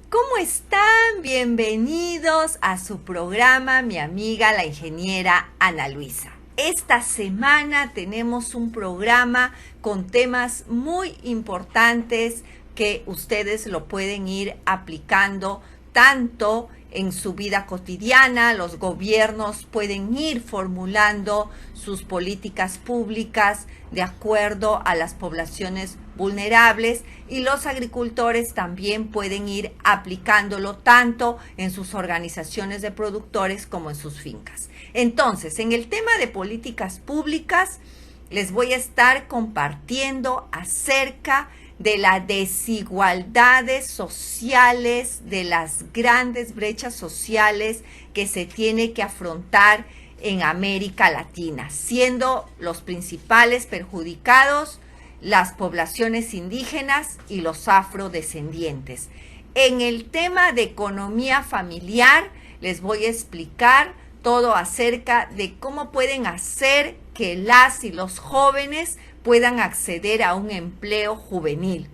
¿Cómo están? Bienvenidos a su programa, mi amiga la ingeniera Ana Luisa. Esta semana tenemos un programa con temas muy importantes que ustedes lo pueden ir aplicando tanto en su vida cotidiana. Los gobiernos pueden ir formulando sus políticas públicas de acuerdo a las poblaciones vulnerables y los agricultores también pueden ir aplicándolo tanto en sus organizaciones de productores como en sus fincas. Entonces, en el tema de políticas públicas, les voy a estar compartiendo acerca de las desigualdades sociales, de las grandes brechas sociales que se tiene que afrontar en América Latina, siendo los principales perjudicados las poblaciones indígenas y los afrodescendientes. En el tema de economía familiar, les voy a explicar todo acerca de cómo pueden hacer que las y los jóvenes puedan acceder a un empleo juvenil.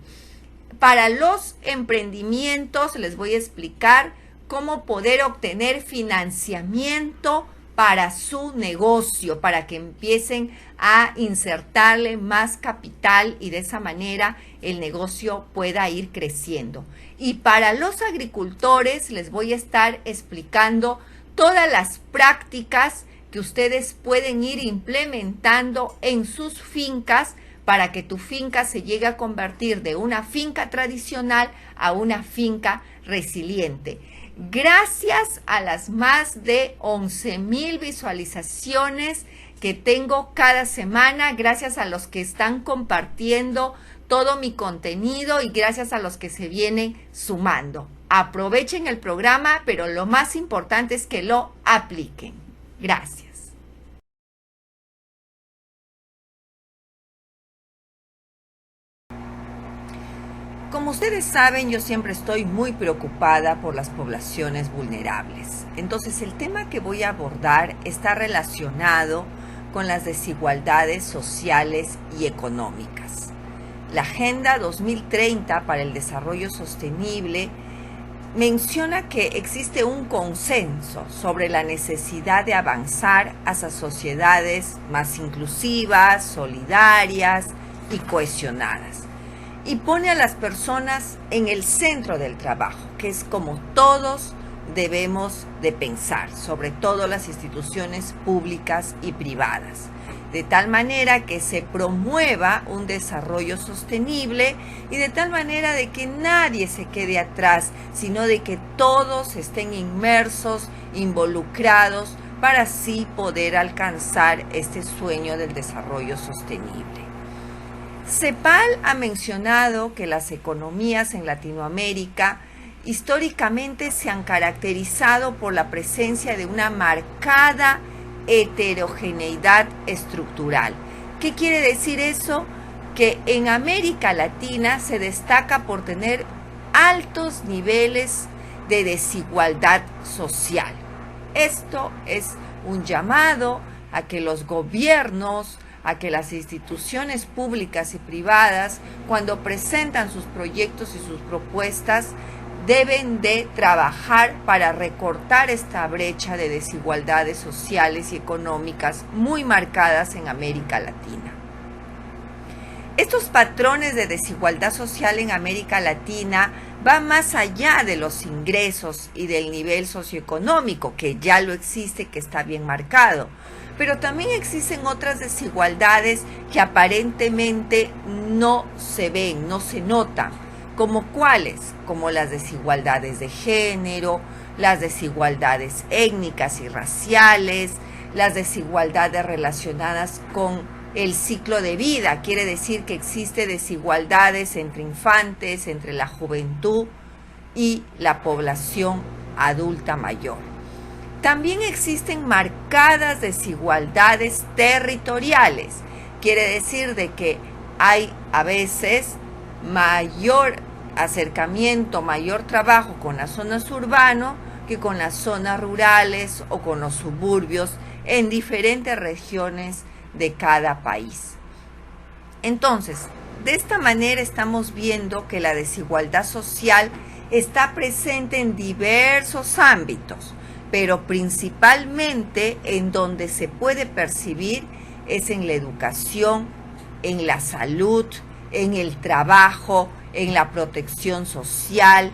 Para los emprendimientos les voy a explicar cómo poder obtener financiamiento para su negocio, para que empiecen a insertarle más capital y de esa manera el negocio pueda ir creciendo. Y para los agricultores les voy a estar explicando todas las prácticas que ustedes pueden ir implementando en sus fincas para que tu finca se llegue a convertir de una finca tradicional a una finca resiliente. Gracias a las más de 11,000 visualizaciones que tengo cada semana, gracias a los que están compartiendo todo mi contenido y gracias a los que se vienen sumando. Aprovechen el programa, pero lo más importante es que lo apliquen. Gracias. Como ustedes saben, yo siempre estoy muy preocupada por las poblaciones vulnerables. Entonces, el tema que voy a abordar está relacionado con las desigualdades sociales y económicas. La Agenda 2030 para el Desarrollo Sostenible menciona que existe un consenso sobre la necesidad de avanzar hacia sociedades más inclusivas, solidarias y cohesionadas. Y pone a las personas en el centro del trabajo, que es como todos debemos de pensar, sobre todo las instituciones públicas y privadas, de tal manera que se promueva un desarrollo sostenible y de tal manera de que nadie se quede atrás, sino de que todos estén inmersos, involucrados, para así poder alcanzar este sueño del desarrollo sostenible. CEPAL ha mencionado que las economías en Latinoamérica históricamente se han caracterizado por la presencia de una marcada heterogeneidad estructural. ¿Qué quiere decir eso? Que en América Latina se destaca por tener altos niveles de desigualdad social. Esto es un llamado a que los gobiernos, a que las instituciones públicas y privadas, cuando presentan sus proyectos y sus propuestas, deben de trabajar para recortar esta brecha de desigualdades sociales y económicas muy marcadas en América Latina. Estos patrones de desigualdad social en América Latina van más allá de los ingresos y del nivel socioeconómico, que ya lo existe, que está bien marcado. Pero también existen otras desigualdades que aparentemente no se ven, no se notan. ¿Como cuáles? Como las desigualdades de género, las desigualdades étnicas y raciales, las desigualdades relacionadas con el ciclo de vida. Quiere decir que existe desigualdades entre infantes, entre la juventud y la población adulta mayor. También existen marcadas desigualdades territoriales. Quiere decir de que hay a veces mayor acercamiento, mayor trabajo con las zonas urbanas que con las zonas rurales o con los suburbios en diferentes regiones de cada país. Entonces, de esta manera estamos viendo que la desigualdad social está presente en diversos ámbitos, pero principalmente en donde se puede percibir es en la educación, en la salud, en el trabajo, en la protección social,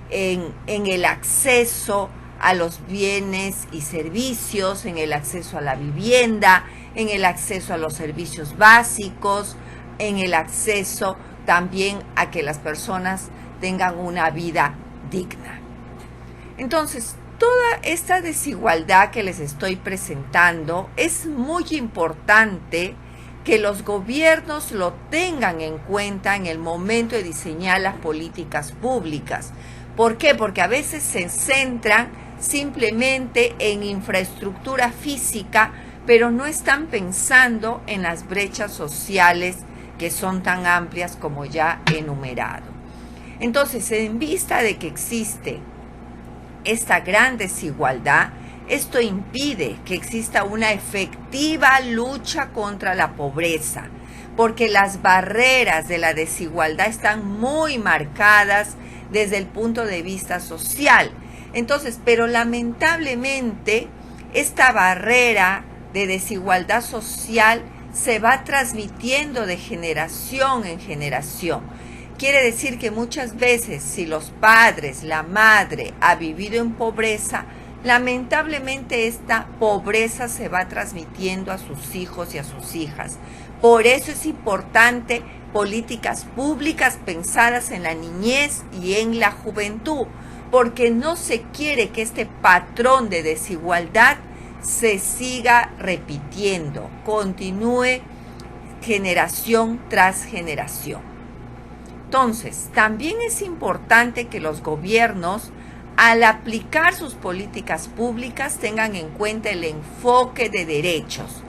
en el acceso a los bienes y servicios, en el acceso a la vivienda, en el acceso a los servicios básicos, en el acceso también a que las personas tengan una vida digna. Entonces, toda esta desigualdad que les estoy presentando es muy importante que los gobiernos lo tengan en cuenta en el momento de diseñar las políticas públicas. ¿Por qué? Porque a veces se centran simplemente en infraestructura física, pero no están pensando en las brechas sociales que son tan amplias como ya he enumerado. Entonces, en vista de que existe esta gran desigualdad, esto impide que exista una efectiva lucha contra la pobreza, porque las barreras de la desigualdad están muy marcadas desde el punto de vista social. Entonces, pero lamentablemente, esta barrera de desigualdad social se va transmitiendo de generación en generación. Quiere decir que muchas veces, si los padres, la madre ha vivido en pobreza, lamentablemente esta pobreza se va transmitiendo a sus hijos y a sus hijas. Por eso es importante políticas públicas pensadas en la niñez y en la juventud, porque no se quiere que este patrón de desigualdad se siga repitiendo, continúe generación tras generación. Entonces, también es importante que los gobiernos, al aplicar sus políticas públicas, tengan en cuenta el enfoque de derechos.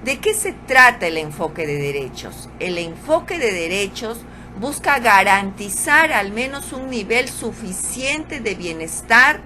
¿De qué se trata el enfoque de derechos? El enfoque de derechos busca garantizar al menos un nivel suficiente de bienestar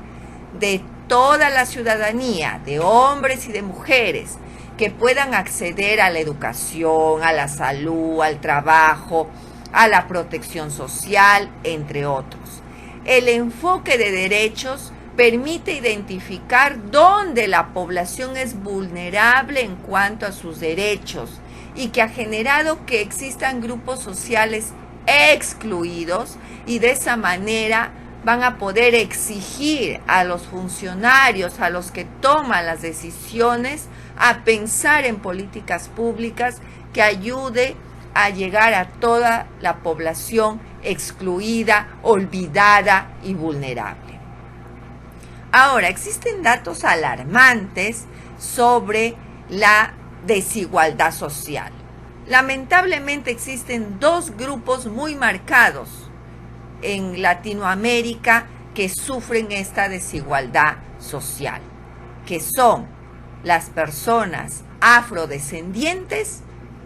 de toda la ciudadanía, de hombres y de mujeres, que puedan acceder a la educación, a la salud, al trabajo, a la protección social, entre otros. El enfoque de derechos permite identificar dónde la población es vulnerable en cuanto a sus derechos y que ha generado que existan grupos sociales excluidos, y de esa manera van a poder exigir a los funcionarios, a los que toman las decisiones, a pensar en políticas públicas que ayude a llegar a toda la población excluida, olvidada y vulnerable. Ahora, existen datos alarmantes sobre la desigualdad social. Lamentablemente existen dos grupos muy marcados en Latinoamérica que sufren esta desigualdad social, que son las personas afrodescendientes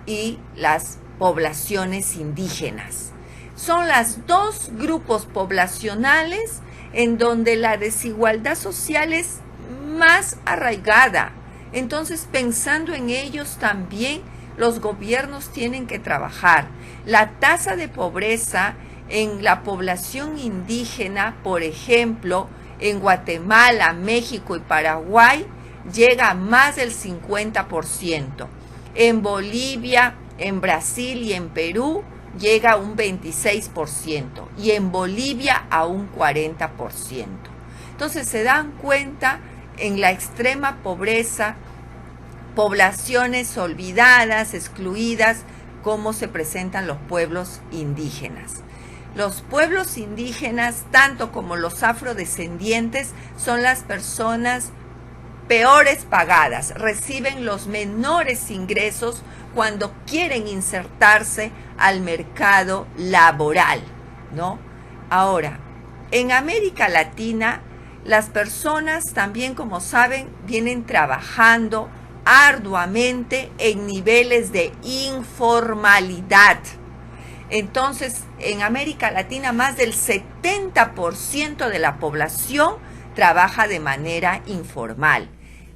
y las poblaciones indígenas. Son los dos grupos poblacionales en donde la desigualdad social es más arraigada. Entonces, pensando en ellos también, los gobiernos tienen que trabajar. La tasa de pobreza en la población indígena, por ejemplo, en Guatemala, México y Paraguay, llega a más del 50%. En Bolivia, en Brasil y en Perú llega a un 26% y en Bolivia a un 40%. Entonces se dan cuenta en la extrema pobreza, poblaciones olvidadas, excluidas, cómo se presentan los pueblos indígenas. Los pueblos indígenas, tanto como los afrodescendientes, son las personas peores pagadas, reciben los menores ingresos cuando quieren insertarse al mercado laboral, ¿no? Ahora, en América Latina, las personas también, como saben, vienen trabajando arduamente en niveles de informalidad. Entonces, en América Latina, más del 70% de la población trabaja de manera informal.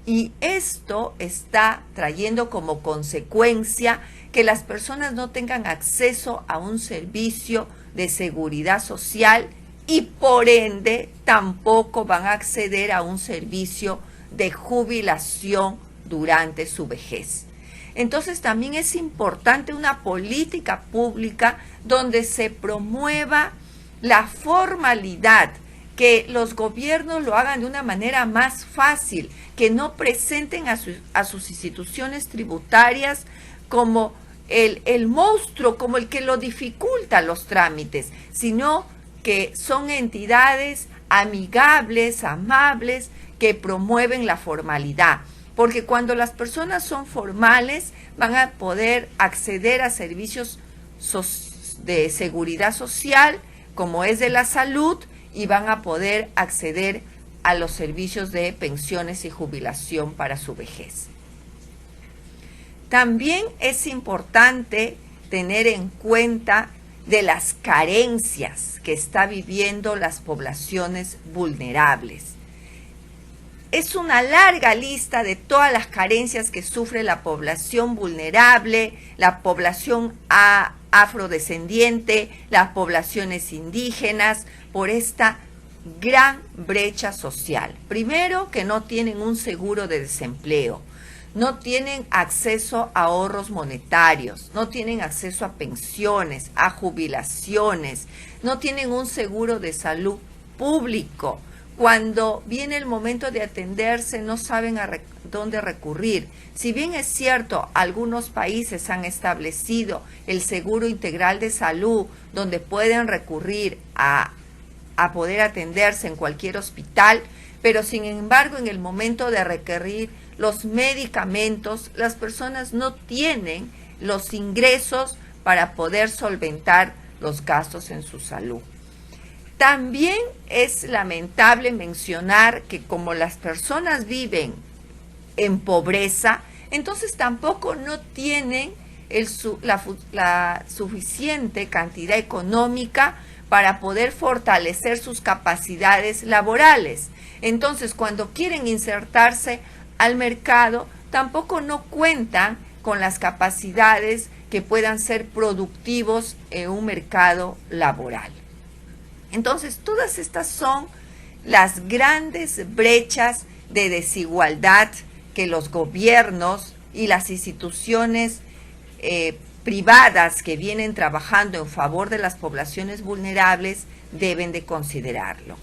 Y esto está trayendo como consecuencia que las personas no tengan acceso a un servicio de seguridad social y por ende tampoco van a acceder a un servicio de jubilación durante su vejez. Entonces también es importante una política pública donde se promueva la formalidad, que los gobiernos lo hagan de una manera más fácil, que no presenten a sus instituciones tributarias como el monstruo, como el que lo dificulta los trámites, sino que son entidades amigables, amables, que promueven la formalidad. Porque cuando las personas son formales, van a poder acceder a servicios de seguridad social, como es de la salud, y van a poder acceder a los servicios de pensiones y jubilación para su vejez. También es importante tener en cuenta de las carencias que está viviendo las poblaciones vulnerables. Es una larga lista de todas las carencias que sufre la población vulnerable, la población afrodescendiente, las poblaciones indígenas, por esta gran brecha social. Primero, que no tienen un seguro de desempleo, no tienen acceso a ahorros monetarios, no tienen acceso a pensiones, a jubilaciones, no tienen un seguro de salud público. Cuando viene el momento de atenderse, no saben a dónde recurrir. Si bien es cierto, algunos países han establecido el seguro integral de salud, donde pueden recurrir a poder atenderse en cualquier hospital, pero sin embargo, en el momento de requerir los medicamentos, las personas no tienen los ingresos para poder solventar los gastos en su salud. También es lamentable mencionar que como las personas viven en pobreza, entonces tampoco no tienen la suficiente cantidad económica para poder fortalecer sus capacidades laborales. Entonces, cuando quieren insertarse al mercado, tampoco no cuentan con las capacidades que puedan ser productivos en un mercado laboral. Entonces, todas estas son las grandes brechas de desigualdad que los gobiernos y las instituciones privadas que vienen trabajando en favor de las poblaciones vulnerables deben de considerarlo.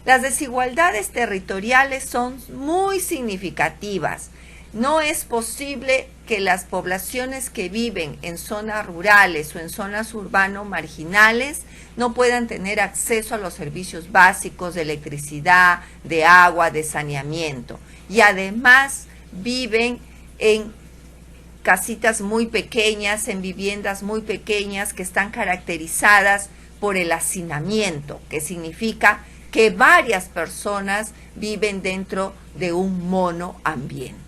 Las desigualdades territoriales son muy significativas. No es posible que las poblaciones que viven en zonas rurales o en zonas urbano-marginales no puedan tener acceso a los servicios básicos de electricidad, de agua, de saneamiento. Y además viven en casitas muy pequeñas, en viviendas muy pequeñas que están caracterizadas por el hacinamiento, que significa que varias personas viven dentro de un monoambiente.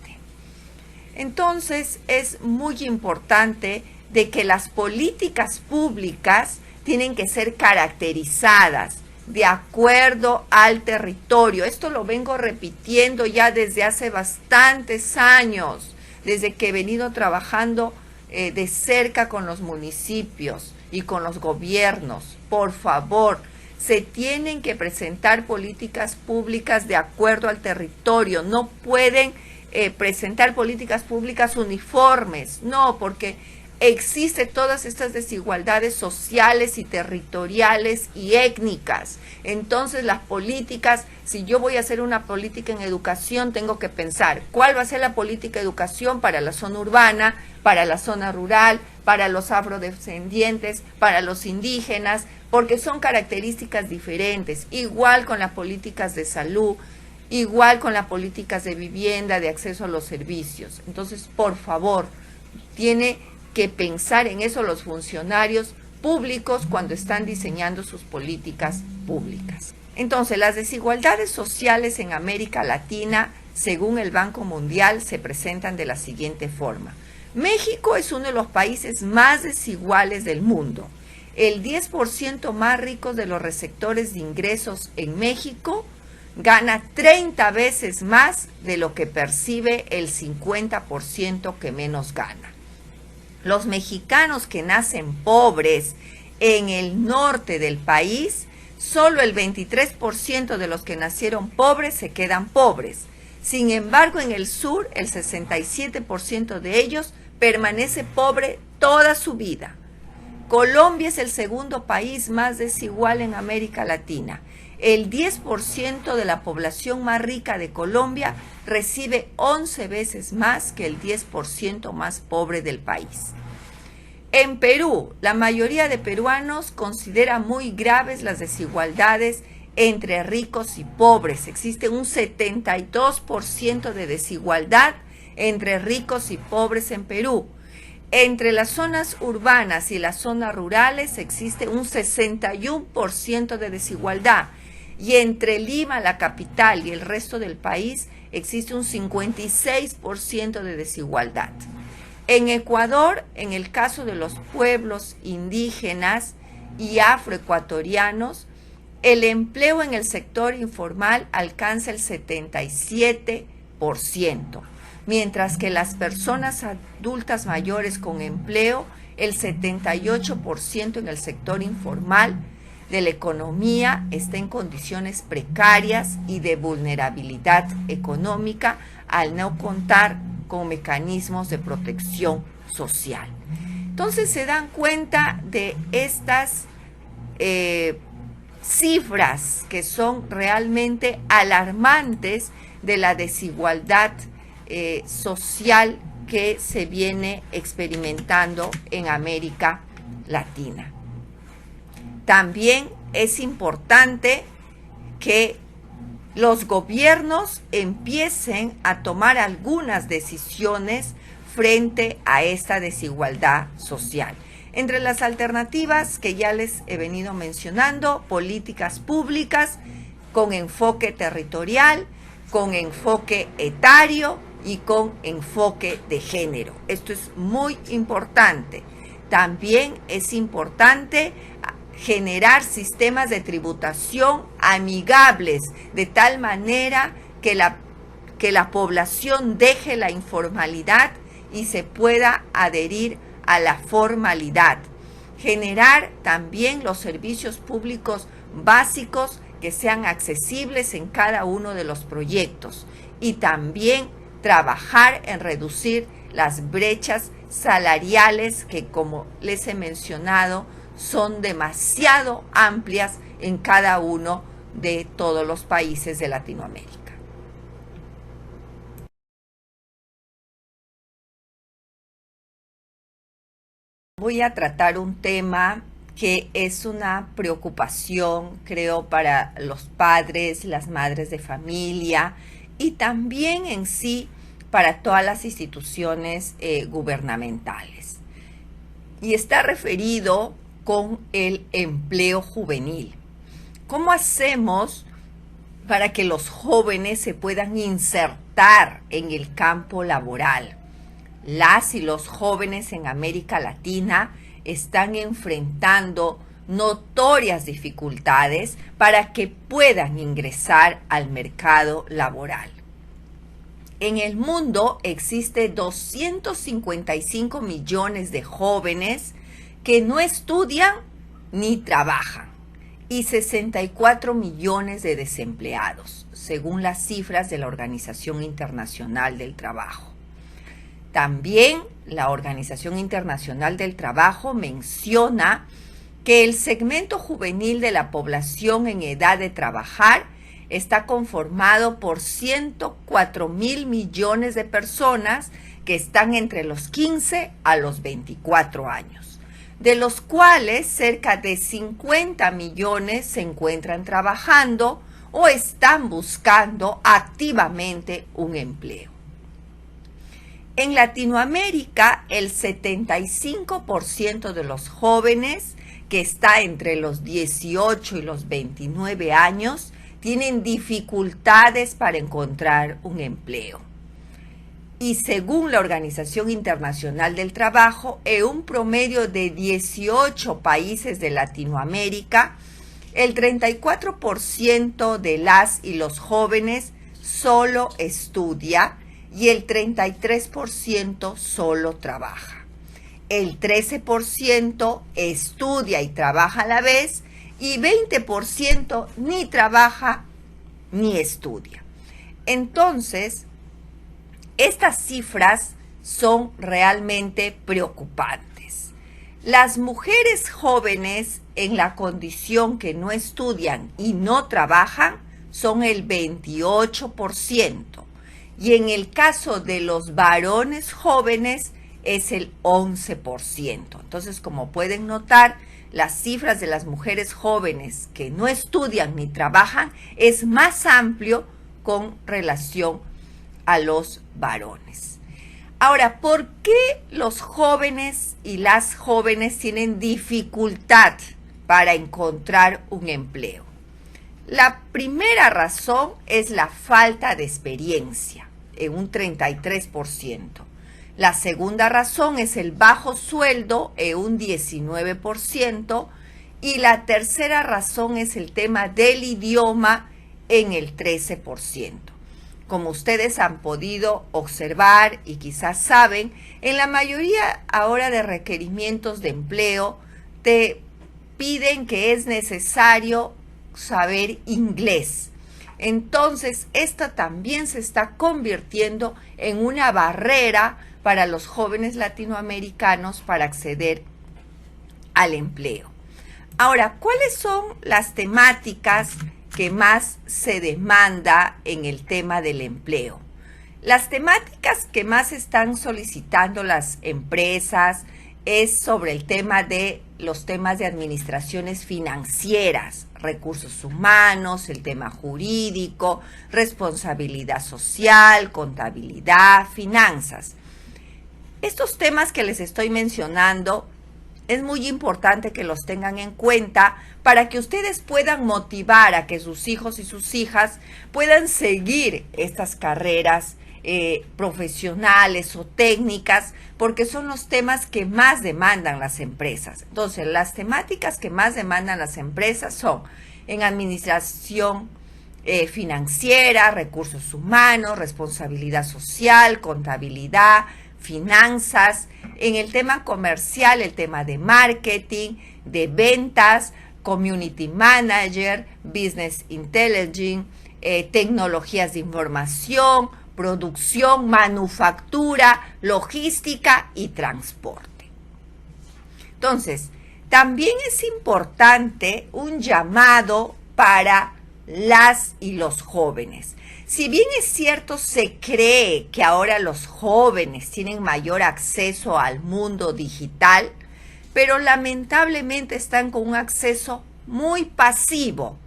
Entonces es muy importante de que las políticas públicas tienen que ser caracterizadas de acuerdo al territorio. Esto lo vengo repitiendo ya desde hace bastantes años, desde que he venido trabajando de cerca con los municipios y con los gobiernos. Por favor, se tienen que presentar políticas públicas de acuerdo al territorio. No pueden presentar políticas públicas uniformes, no, porque existen todas estas desigualdades sociales y territoriales y étnicas. Entonces las políticas, si yo voy a hacer una política en educación, tengo que pensar cuál va a ser la política de educación para la zona urbana, para la zona rural, para los afrodescendientes, para los indígenas, porque son características diferentes. Igual con las políticas de salud, igual con las políticas de vivienda, de acceso a los servicios. Entonces, por favor, tiene que pensar en eso los funcionarios públicos cuando están diseñando sus políticas públicas. Entonces, las desigualdades sociales en América Latina, según el Banco Mundial, se presentan de la siguiente forma. México es uno de los países más desiguales del mundo. El 10% más rico de los receptores de ingresos en México gana 30 veces más de lo que percibe el 50% que menos gana. Los mexicanos que nacen pobres en el norte del país Solo el 23% de los que nacieron pobres se quedan pobres. Sin embargo, en el sur, el 67% de ellos permanece pobre toda su vida. Colombia es el segundo país más desigual en América Latina. El 10% de la población más rica de Colombia recibe 11 veces más que el 10% más pobre del país. En Perú, la mayoría de peruanos considera muy graves las desigualdades entre ricos y pobres. Existe un 72% de desigualdad entre ricos y pobres en Perú. Entre las zonas urbanas y las zonas rurales existe un 61% de desigualdad. Y entre Lima, la capital, y el resto del país existe un 56% de desigualdad. En Ecuador, en el caso de los pueblos indígenas y afroecuatorianos, el empleo en el sector informal alcanza el 77%, mientras que las personas adultas mayores con empleo, el 78% en el sector informal de la economía está en condiciones precarias y de vulnerabilidad económica al no contar con mecanismos de protección social. Entonces se dan cuenta de estas cifras que son realmente alarmantes de la desigualdad social que se viene experimentando en América Latina. También es importante que los gobiernos empiecen a tomar algunas decisiones frente a esta desigualdad social. Entre las alternativas que ya les he venido mencionando, políticas públicas con enfoque territorial, con enfoque etario y con enfoque de género. Esto es muy importante. También es importante generar sistemas de tributación amigables, de tal manera que la población deje la informalidad y se pueda adherir a la formalidad. Generar también los servicios públicos básicos que sean accesibles en cada uno de los proyectos y también trabajar en reducir las brechas salariales que, como les he mencionado, son demasiado amplias en cada uno de todos los países de Latinoamérica. Voy a tratar un tema que es una preocupación, creo, para los padres, las madres de familia y también en sí para todas las instituciones gubernamentales. Y está referido con el empleo juvenil. ¿Cómo hacemos para que los jóvenes se puedan insertar en el campo laboral? Las y los jóvenes en América Latina están enfrentando notorias dificultades para que puedan ingresar al mercado laboral. En el mundo existe 255 millones de jóvenes que no estudian ni trabajan y 64 millones de desempleados, según las cifras de la Organización Internacional del Trabajo. También la Organización Internacional del Trabajo menciona que el segmento juvenil de la población en edad de trabajar está conformado por 104.000 millones de personas que están entre los 15 a los 24 años, de los cuales cerca de 50 millones se encuentran trabajando o están buscando activamente un empleo. En Latinoamérica, el 75% de los jóvenes que está entre los 18 y los 29 años tienen dificultades para encontrar un empleo. Y según la Organización Internacional del Trabajo, en un promedio de 18 países de Latinoamérica, el 34% de las y los jóvenes solo estudia y el 33% solo trabaja. El 13% estudia y trabaja a la vez y 20% ni trabaja ni estudia. Entonces, estas cifras son realmente preocupantes. Las mujeres jóvenes en la condición que no estudian y no trabajan son el 28%, y en el caso de los varones jóvenes es el 11%. Entonces, como pueden notar, las cifras de las mujeres jóvenes que no estudian ni trabajan es más amplio con relación a los varones. Ahora, ¿por qué los jóvenes y las jóvenes tienen dificultad para encontrar un empleo? La primera razón es la falta de experiencia, en un 33%. La segunda razón es el bajo sueldo, en un 19%. Y la tercera razón es el tema del idioma, en el 13%. Como ustedes han podido observar y quizás saben, en la mayoría ahora de requerimientos de empleo te piden que es necesario saber inglés. Entonces, esta también se está convirtiendo en una barrera para los jóvenes latinoamericanos para acceder al empleo. Ahora, ¿cuáles son las temáticas que más se demanda en el tema del empleo? Las temáticas que más están solicitando las empresas es sobre el tema de los temas de administraciones financieras, recursos humanos, el tema jurídico, responsabilidad social, contabilidad, finanzas. Estos temas que les estoy mencionando es muy importante que los tengan en cuenta para que ustedes puedan motivar a que sus hijos y sus hijas puedan seguir estas carreras profesionales o técnicas, porque son los temas que más demandan las empresas. Entonces, las temáticas que más demandan las empresas son en administración financiera, recursos humanos, responsabilidad social, contabilidad, finanzas, en el tema comercial, el tema de marketing, de ventas, community manager, business intelligence, tecnologías de información, producción, manufactura, logística y transporte. Entonces, también es importante un llamado para las y los jóvenes. Si bien es cierto, se cree que ahora los jóvenes tienen mayor acceso al mundo digital, pero lamentablemente están con un acceso muy pasivo.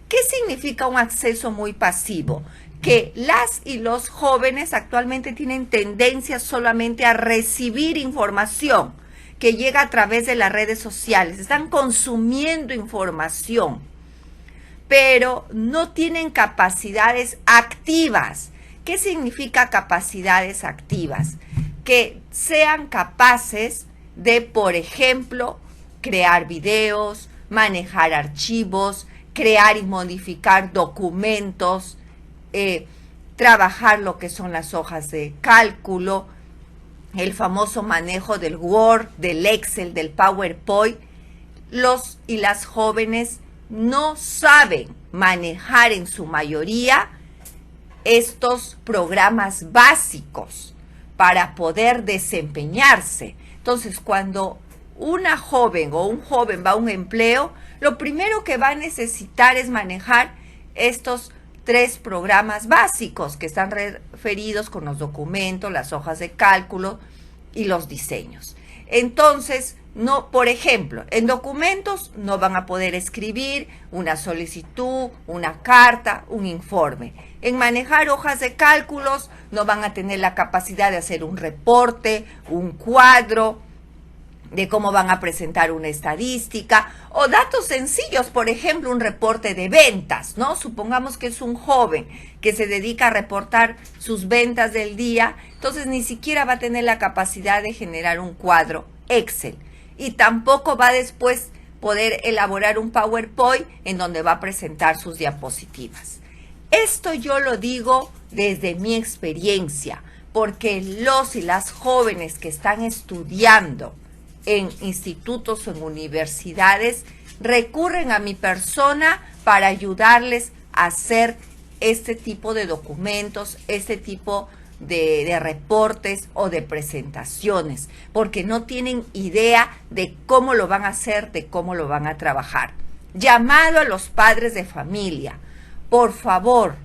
¿Qué significa un acceso muy pasivo? Que las y los jóvenes actualmente tienen tendencia solamente a recibir información que llega a través de las redes sociales. Están consumiendo información, pero no tienen capacidades activas. ¿Qué significa capacidades activas? Que sean capaces de, por ejemplo, crear videos, manejar archivos, crear y modificar documentos, trabajar lo que son las hojas de cálculo, el famoso manejo del Word, del Excel, del PowerPoint. Los y las jóvenes no saben manejar en su mayoría estos programas básicos para poder desempeñarse. Entonces, cuando una joven o un joven va a un empleo, lo primero que va a necesitar es manejar estos 3 programas básicos que están referidos con los documentos, las hojas de cálculo y los diseños. Entonces, no, por ejemplo, en documentos no van a poder escribir una solicitud, una carta, un informe. En manejar hojas de cálculos no van a tener la capacidad de hacer un reporte, un cuadro, de cómo van a presentar una estadística o datos sencillos, por ejemplo, un reporte de ventas, ¿no? Supongamos que es un joven que se dedica a reportar sus ventas del día, entonces ni siquiera va a tener la capacidad de generar un cuadro Excel y tampoco va a después poder elaborar un PowerPoint en donde va a presentar sus diapositivas. Esto yo lo digo desde mi experiencia, porque los y las jóvenes que están estudiando en institutos o en universidades recurren a mi persona para ayudarles a hacer este tipo de documentos, este tipo de reportes o de presentaciones, porque no tienen idea de cómo lo van a hacer, de cómo lo van a trabajar. Llamado a los padres de familia, por favor,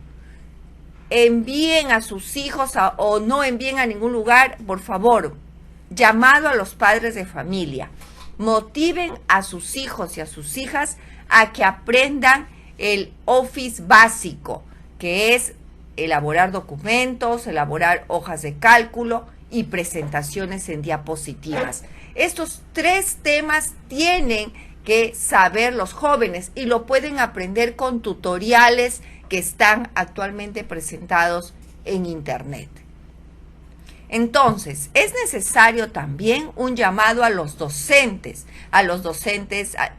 envíen a sus hijos o no envíen a ningún lugar, por favor, llamado a los padres de familia. Motiven a sus hijos y a sus hijas a que aprendan el Office básico, que es elaborar documentos, elaborar hojas de cálculo y presentaciones en diapositivas. Estos 3 temas tienen que saber los jóvenes y lo pueden aprender con tutoriales que están actualmente presentados en Internet. Entonces, es necesario también un llamado a los docentes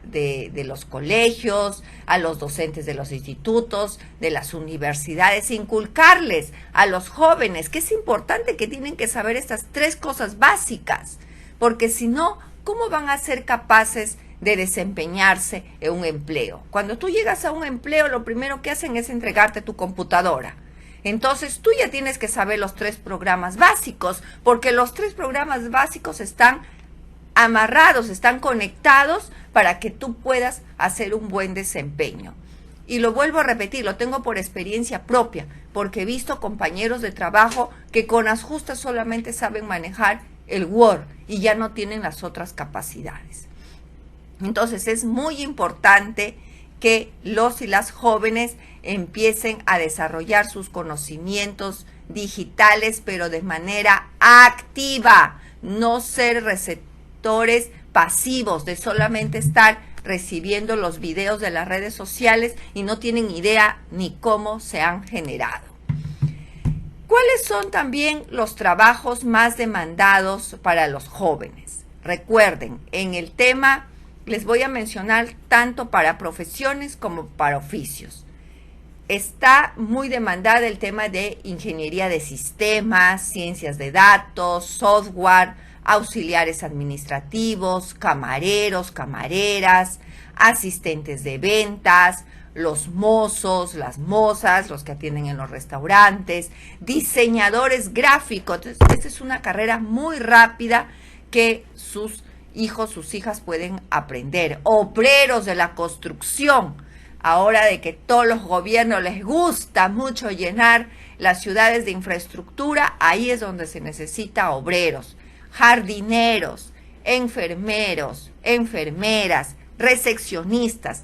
de los colegios, a los docentes de los institutos, de las universidades, inculcarles a los jóvenes que es importante, que tienen que saber estas 3 cosas básicas, porque si no, ¿cómo van a ser capaces de desempeñarse en un empleo? Cuando tú llegas a un empleo, lo primero que hacen es entregarte tu computadora. Entonces tú ya tienes que saber los 3 programas básicos, porque los 3 programas básicos están amarrados, están conectados para que tú puedas hacer un buen desempeño. Y lo vuelvo a repetir, lo tengo por experiencia propia, porque he visto compañeros de trabajo que con las justas solamente saben manejar el Word y ya no tienen las otras capacidades. Entonces es muy importante que los y las jóvenes empiecen a desarrollar sus conocimientos digitales, pero de manera activa, no ser receptores pasivos de solamente estar recibiendo los videos de las redes sociales y no tienen idea ni cómo se han generado. ¿Cuáles son también los trabajos más demandados para los jóvenes? Recuerden, en el tema les voy a mencionar tanto para profesiones como para oficios. Está muy demandada el tema de ingeniería de sistemas, ciencias de datos, software, auxiliares administrativos, camareros, camareras, asistentes de ventas, los mozos, las mozas, los que atienden en los restaurantes, diseñadores gráficos. Entonces, esta es una carrera muy rápida que sus hijos, sus hijas pueden aprender. Obreros de la construcción. Ahora de que todos los gobiernos les gusta mucho llenar las ciudades de infraestructura, ahí es donde se necesita obreros, jardineros, enfermeros, enfermeras, recepcionistas.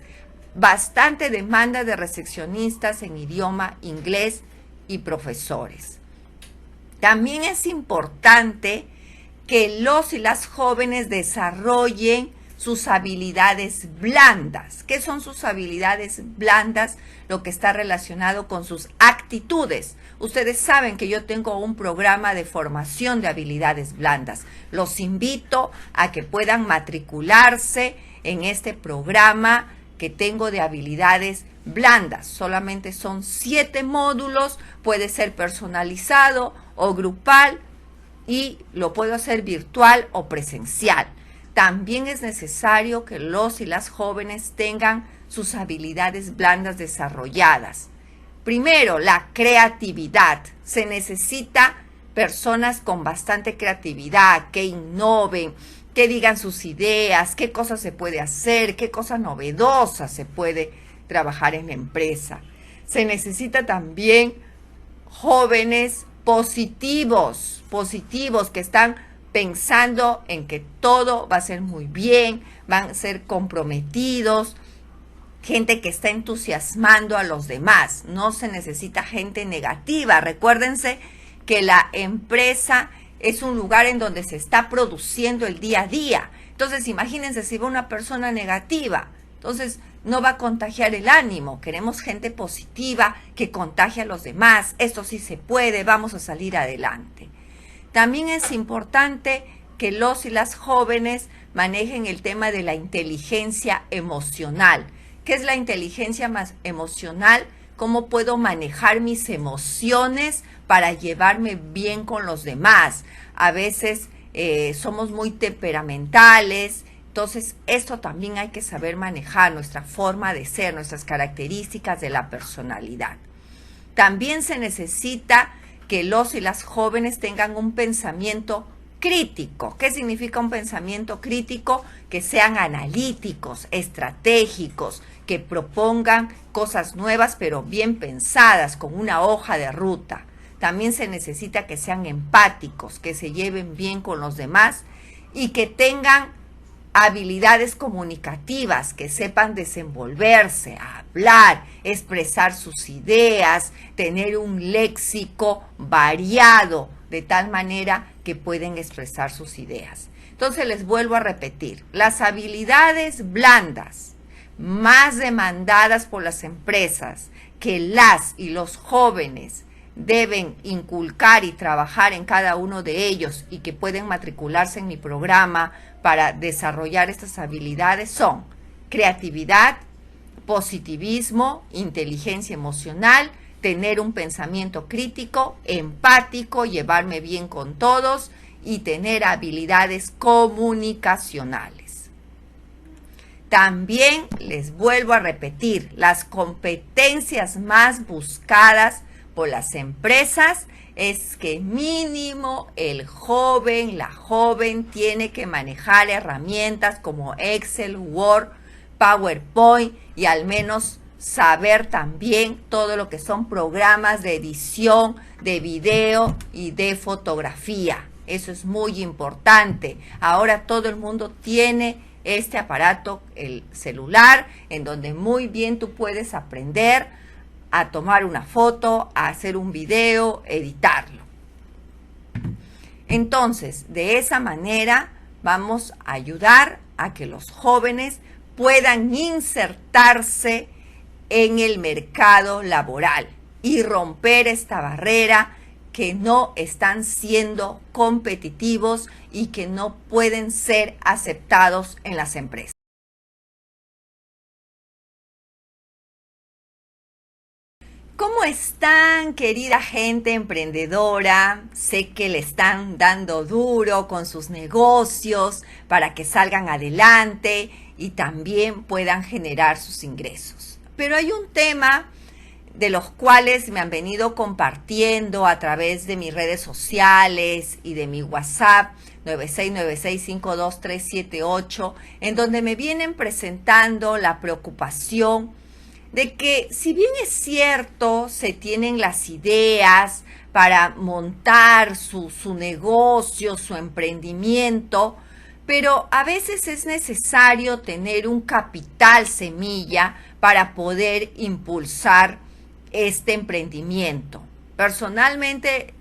Bastante demanda de recepcionistas en idioma inglés y profesores. También es importante que los y las jóvenes desarrollen sus habilidades blandas. ¿Qué son sus habilidades blandas? Lo que está relacionado con sus actitudes. Ustedes saben que yo tengo un programa de formación de habilidades blandas. Los invito a que puedan matricularse en este programa que tengo de habilidades blandas. Solamente son 7 módulos, puede ser personalizado o grupal y lo puedo hacer virtual o presencial. También es necesario que los y las jóvenes tengan sus habilidades blandas desarrolladas. Primero, la creatividad. Se necesita personas con bastante creatividad, que innoven, que digan sus ideas, qué cosas se puede hacer, qué cosas novedosas se puede trabajar en la empresa. Se necesita también jóvenes positivos que están pensando en que todo va a ser muy bien, van a ser comprometidos, gente que está entusiasmando a los demás. No se necesita gente negativa. Recuérdense que la empresa es un lugar en donde se está produciendo el día a día. Entonces, imagínense si va una persona negativa, entonces no va a contagiar el ánimo. Queremos gente positiva que contagie a los demás. Esto sí se puede, vamos a salir adelante. También es importante que los y las jóvenes manejen el tema de la inteligencia emocional. ¿Qué es la inteligencia más emocional? ¿Cómo puedo manejar mis emociones para llevarme bien con los demás? A veces somos muy temperamentales, Entonces, esto también hay que saber manejar, nuestra forma de ser, nuestras características de la personalidad. También se necesita que los y las jóvenes tengan un pensamiento crítico. ¿Qué significa un pensamiento crítico? Que sean analíticos, estratégicos, que propongan cosas nuevas pero bien pensadas, con una hoja de ruta. También se necesita que sean empáticos, que se lleven bien con los demás y que tengan habilidades comunicativas, que sepan desenvolverse, hablar, expresar sus ideas, tener un léxico variado, de tal manera que pueden expresar sus ideas. Entonces les vuelvo a repetir, las habilidades blandas más demandadas por las empresas, que las y los jóvenes deben inculcar y trabajar en cada uno de ellos y que pueden matricularse en mi programa para desarrollar estas habilidades son creatividad, positivismo, inteligencia emocional, tener un pensamiento crítico, empático, llevarme bien con todos y tener habilidades comunicacionales. También les vuelvo a repetir, las competencias más buscadas por las empresas es que mínimo el joven, la joven tiene que manejar herramientas como Excel, Word, PowerPoint y al menos saber también todo lo que son programas de edición, de video y de fotografía. Eso es muy importante. Ahora todo el mundo tiene este aparato, el celular, en donde muy bien tú puedes aprender a tomar una foto, a hacer un video, editarlo. Entonces, de esa manera vamos a ayudar a que los jóvenes puedan insertarse en el mercado laboral y romper esta barrera que no están siendo competitivos y que no pueden ser aceptados en las empresas. ¿Cómo están, querida gente emprendedora? Sé que le están dando duro con sus negocios para que salgan adelante y también puedan generar sus ingresos. Pero hay un tema de los cuales me han venido compartiendo a través de mis redes sociales y de mi WhatsApp 9696523378, en donde me vienen presentando la preocupación de que, si bien es cierto, se tienen las ideas para montar su negocio, su emprendimiento, pero a veces es necesario tener un capital semilla para poder impulsar este emprendimiento. Personalmente,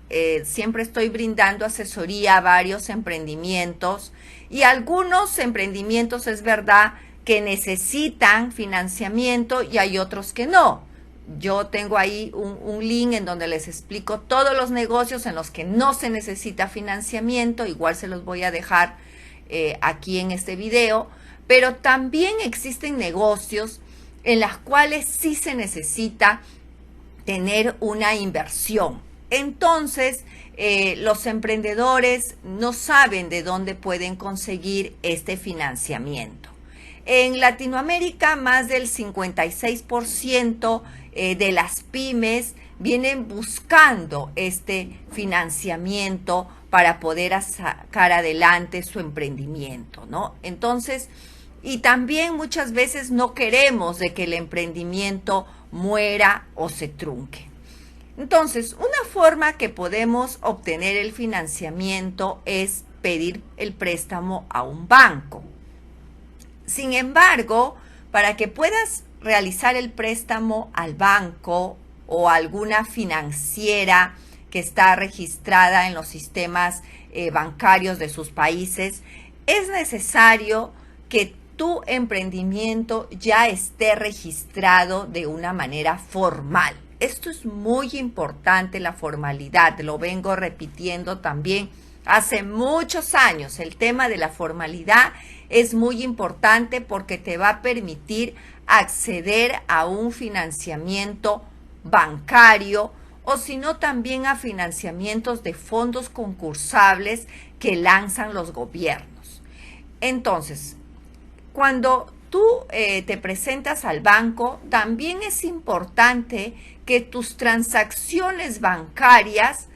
siempre estoy brindando asesoría a varios emprendimientos y algunos emprendimientos es verdad que necesitan financiamiento y hay otros que no. Yo tengo ahí un link en donde les explico todos los negocios en los que no se necesita financiamiento, igual se los voy a dejar aquí en este video, pero también existen negocios en los cuales sí se necesita tener una inversión. Entonces, los emprendedores no saben de dónde pueden conseguir este financiamiento. En Latinoamérica, más del 56% de las pymes vienen buscando este financiamiento para poder sacar adelante su emprendimiento, ¿no? Entonces, y también muchas veces no queremos de que el emprendimiento muera o se trunque. Entonces, una forma que podemos obtener el financiamiento es pedir el préstamo a un banco. Sin embargo, para que puedas realizar el préstamo al banco o a alguna financiera que está registrada en los sistemas bancarios de sus países, es necesario que tu emprendimiento ya esté registrado de una manera formal. Esto es muy importante, la formalidad, lo vengo repitiendo también hace muchos años. El tema de la formalidad es muy importante porque te va a permitir acceder a un financiamiento bancario o si no también a financiamientos de fondos concursables que lanzan los gobiernos. Entonces, cuando tú te presentas al banco, también es importante que tus transacciones bancarias,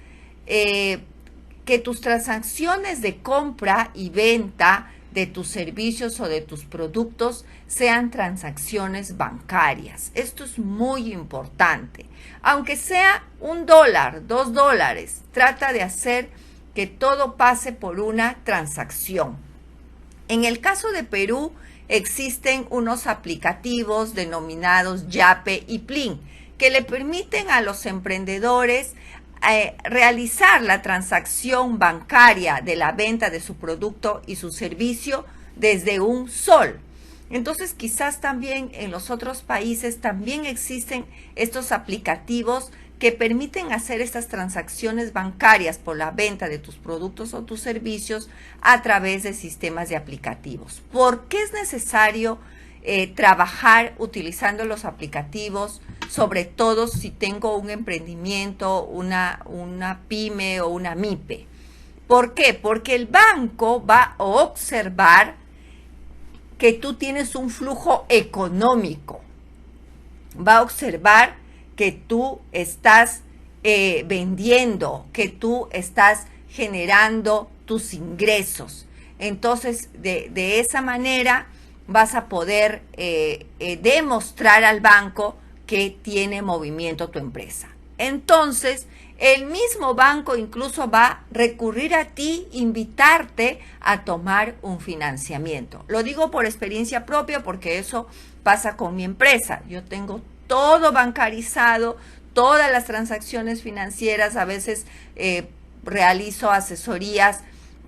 que tus transacciones de compra y venta de tus servicios o de tus productos sean transacciones bancarias. Esto es muy importante. Aunque sea $1, $2, trata de hacer que todo pase por una transacción. En el caso de Perú, existen unos aplicativos denominados Yape y Plin, que le permiten a los emprendedores realizar la transacción bancaria de la venta de su producto y su servicio desde un sol. Entonces, quizás también en los otros países también existen estos aplicativos que permiten hacer estas transacciones bancarias por la venta de tus productos o tus servicios a través de sistemas de aplicativos. ¿Por qué es necesario trabajar utilizando los aplicativos? Sobre todo si tengo un emprendimiento, una pyme o una MIPE. ¿Por qué? Porque el banco va a observar que tú tienes un flujo económico. Va a observar que tú estás vendiendo, que tú estás generando tus ingresos. Entonces, de esa manera vas a poder demostrar al banco que tiene movimiento tu empresa. Entonces, el mismo banco incluso va a recurrir a ti, invitarte a tomar un financiamiento. Lo digo por experiencia propia porque eso pasa con mi empresa. Yo tengo todo bancarizado, todas las transacciones financieras. A veces realizo asesorías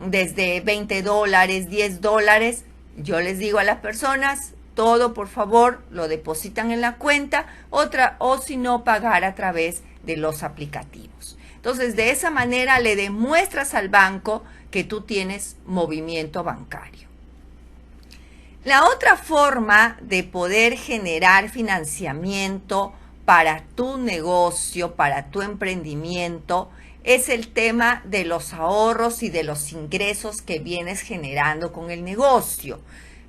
desde $20, $10. Yo les digo a las personas, todo por favor lo depositan en la cuenta, o si no, pagar a través de los aplicativos. Entonces, de esa manera le demuestras al banco que tú tienes movimiento bancario. La otra forma de poder generar financiamiento para tu negocio, para tu emprendimiento, es el tema de los ahorros y de los ingresos que vienes generando con el negocio.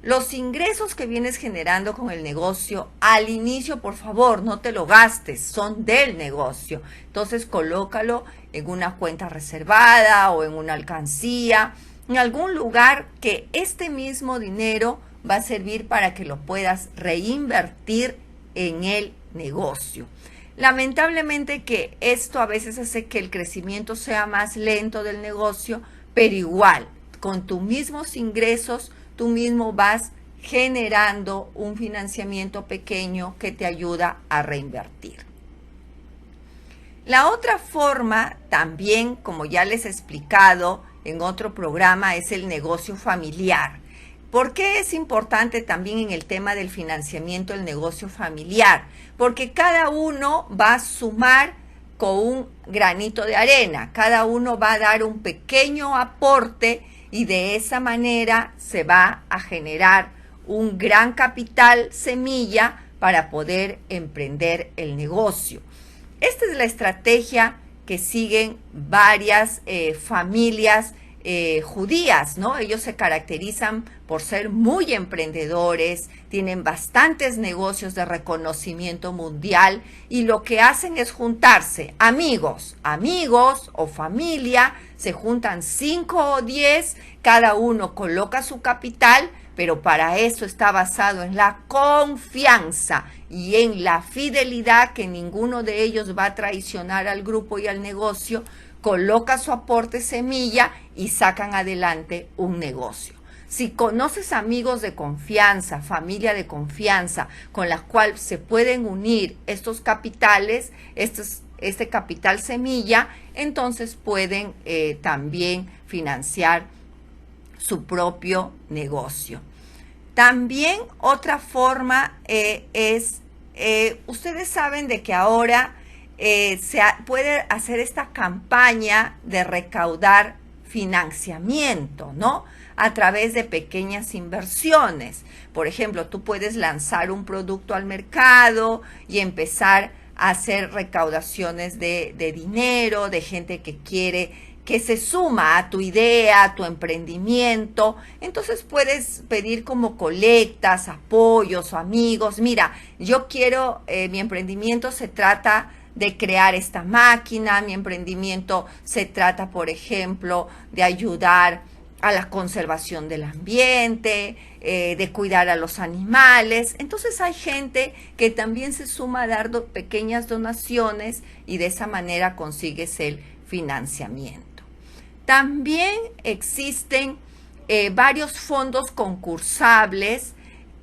Los ingresos que vienes generando con el negocio, al inicio, por favor, no te lo gastes, son del negocio. Entonces, colócalo en una cuenta reservada o en una alcancía, en algún lugar que este mismo dinero va a servir para que lo puedas reinvertir en el negocio. Lamentablemente que esto a veces hace que el crecimiento sea más lento del negocio, pero igual, con tus mismos ingresos, tú mismo vas generando un financiamiento pequeño que te ayuda a reinvertir. La otra forma también, como ya les he explicado en otro programa, es el negocio familiar. ¿Por qué es importante también en el tema del financiamiento el negocio familiar? Porque cada uno va a sumar con un granito de arena, cada uno va a dar un pequeño aporte y de esa manera se va a generar un gran capital semilla para poder emprender el negocio. Esta es la estrategia que siguen varias familias judías, ¿no? Ellos se caracterizan por ser muy emprendedores, tienen bastantes negocios de reconocimiento mundial y lo que hacen es juntarse, amigos o familia, se juntan 5 o 10, cada uno coloca su capital, pero para eso está basado en la confianza y en la fidelidad, que ninguno de ellos va a traicionar al grupo y al negocio. Coloca su aporte semilla y sacan adelante un negocio. Si conoces amigos de confianza, familia de confianza, con la cual se pueden unir estos capitales, este capital semilla, entonces pueden también financiar su propio negocio. También otra forma es, ustedes saben de que ahora se puede hacer esta campaña de recaudar financiamiento, ¿no? A través de pequeñas inversiones. Por ejemplo, tú puedes lanzar un producto al mercado y empezar hacer recaudaciones de dinero, de gente que quiere, que se suma a tu idea, a tu emprendimiento. Entonces puedes pedir como colectas, apoyos o amigos. Mira, yo quiero, mi emprendimiento se trata de crear esta máquina, mi emprendimiento se trata, por ejemplo, de ayudar a la conservación del ambiente, de cuidar a los animales. Entonces hay gente que también se suma a dar pequeñas donaciones y de esa manera consigues el financiamiento. También existen varios fondos concursables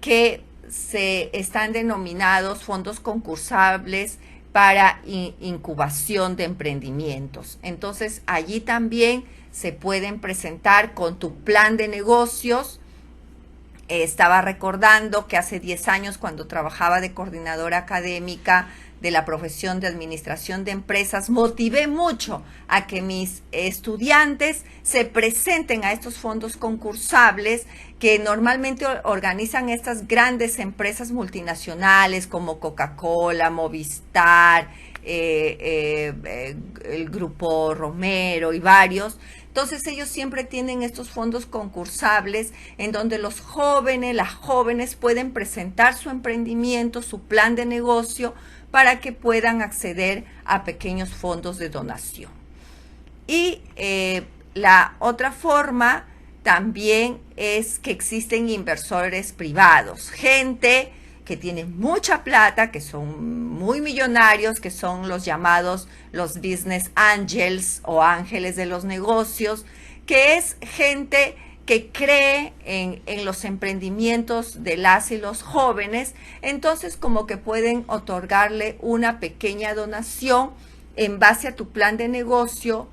que se están denominados fondos concursables para incubación de emprendimientos. Entonces allí también se pueden presentar con tu plan de negocios. Estaba recordando que hace 10 años, cuando trabajaba de coordinadora académica de la profesión de administración de empresas, motivé mucho a que mis estudiantes se presenten a estos fondos concursables que normalmente organizan estas grandes empresas multinacionales como Coca-Cola, Movistar, el Grupo Romero y varios. Entonces ellos siempre tienen estos fondos concursables en donde los jóvenes, las jóvenes pueden presentar su emprendimiento, su plan de negocio para que puedan acceder a pequeños fondos de donación. Y la otra forma también es que existen inversores privados, gente que tiene mucha plata, que son muy millonarios, que son los llamados los business angels o ángeles de los negocios, que es gente que cree en los emprendimientos de las y los jóvenes. Entonces como que pueden otorgarle una pequeña donación en base a tu plan de negocio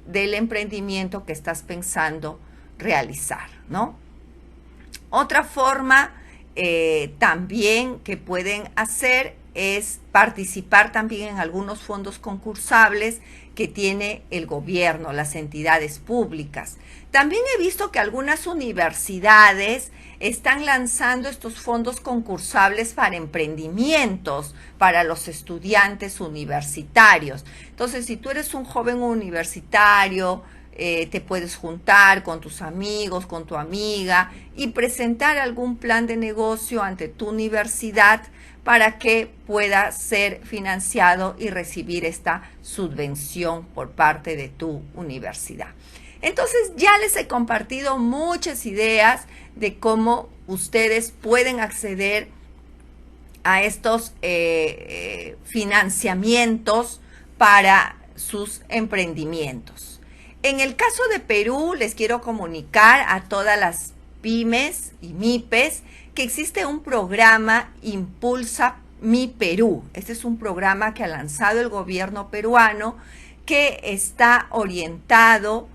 del emprendimiento que estás pensando realizar, ¿no? Otra forma también que pueden hacer es participar también en algunos fondos concursables que tiene el gobierno, las entidades públicas. También he visto que algunas universidades están lanzando estos fondos concursables para emprendimientos, para los estudiantes universitarios. Entonces, si tú eres un joven universitario, te puedes juntar con tus amigos, con tu amiga y presentar algún plan de negocio ante tu universidad para que pueda ser financiado y recibir esta subvención por parte de tu universidad. Entonces ya les he compartido muchas ideas de cómo ustedes pueden acceder a estos financiamientos para sus emprendimientos. En el caso de Perú, les quiero comunicar a todas las pymes y MIPES que existe un programa Impulsa Mi Perú. Este es un programa que ha lanzado el gobierno peruano que está orientado